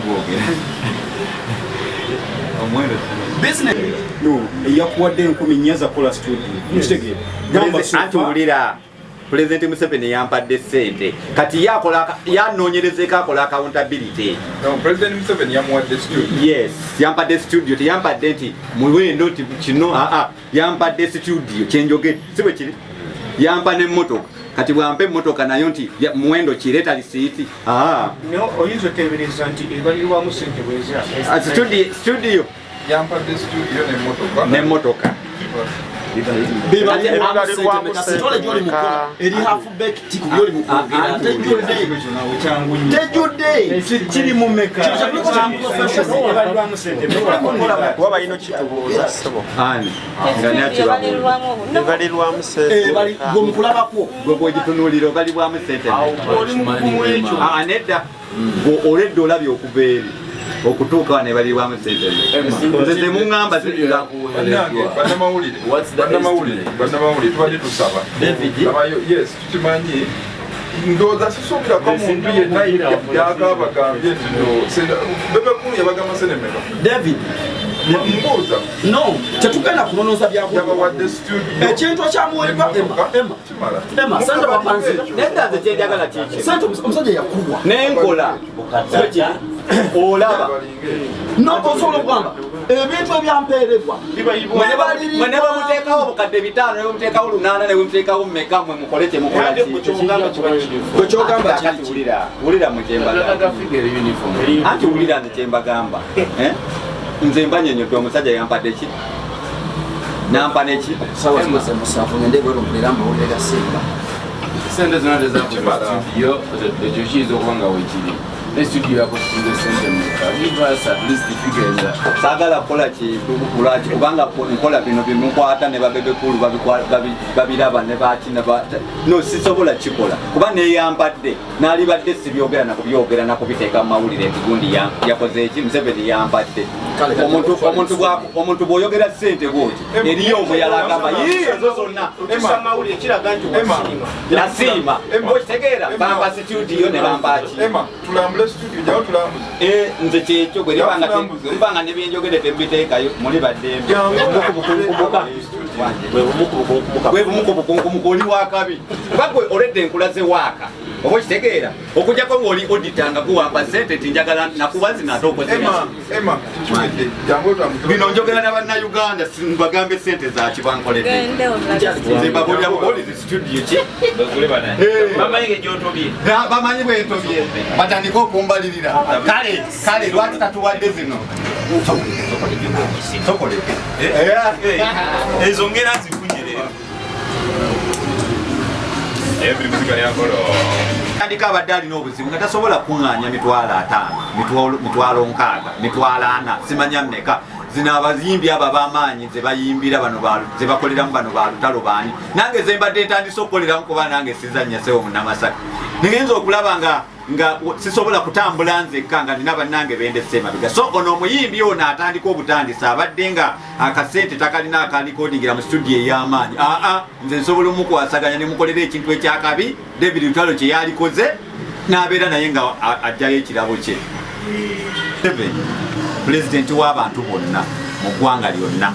gwogera omwendo business no yakuwadde 10 nyaza kola studio mustege gamba atulira President Museveni yampadde sente kati yakola yanonyerezeka akola accountability. No, President Museveni yamuwadde studio. Yes, yampadde studio teyampadde nti muwendo nti kino yampadde studio kyenjoge sibe kiri yampa n'emmotoka kati bwampe emmotoka nayo nti muwendo kireta lisiiti no oyinza oteebereza nti ebalirwamu sente bweza studio yampadde studio n'emmotoka oledde olabye okuva eri okutuuka ne balirwamu sente nze mungamba bannamawulire tubadde tusaba yes tukimanyi ndowooza sisuubirako muntu yenna yakabagambye nti bebekulu yabagamba senemeka David mbuuza no tetugenda kunonoza yabawadde studio ekintu ekyamuweebwa Emma sente bapanze nedda nze kyenjagala kiki sente omusajja yakuwa nenkola olaba nokosobola okugamba ebintu ebyampeerebwa mwene bamuteekawo obukadde 5 ne bamuteekawo 8 ne bamuteekawo mmeka mwe mukole kyemukola kwekyogamba wulira mukyembagamba anti wulira nze kyembagamba nze mbanyonyodde omusajja yampadde ki nampa neki sente zonna tezakustudio ekyo kiyinza okuba nga wekiri nestudio yakosinze sente meka give us at least figures saagala kukola kintu lwaki kubanga nkola bino bimukwata ne babebekulu babiraba ne baki no sisobola kikola kuba neyampadde nalibadde sibyogera nakubyogera nakubiteeka mu mawulire entigundi yakoze eki Museveni yampadde omuntu bw'oyogera sente bwoti eriyo omuyala agamba ezo zonna nasiima okitegeera bampa studio ne bambaki nze kyekyo gwe libanga nebyenjogere tembiteekayo muli baddembe bwe bumukubukunkumuka oli wakabi kuba gwe oledde enkulaze waaka oba okitegeera okujjako ng'oli oditanga guwampa sente ti njagala nakuba zinate okozebino njogera n'abannayuganda mbagambe sente zaki bankoledde nze mbabulira bukolezi studio ki bamanyi bwentobye batandika okumbalirira kale lwaki tatuwadde zino ezo ngera zifunyire andika abadde alina obuzibu nga tasobola kuŋŋaanya mitwalo 5 mitwalo 6 mitwalo 4 simanya mmeka zino abazimbi abo ab'amaanyi ze bayimbira bano ze bakoleramu bano balutalo baani nange ze mbadde ntandise okukoleramu kuba nange sizannya sewo munnamasaka nigenza okulaba nga sisobola kutambula nzekka nga nina bannange bendese emabega so ono omuyimbi ono atandika obutandisa abadde nga akasente takalina akalikodingira mu studio ey'amaanyi nze nsobola omukwasaganya ne mukolera ekintu ekyakabi David Lutalo kye yalikoze n'abeera naye nga ajjayo ekirabo kye Pulezidenti w'abantu bonna mu ggwanga lyonna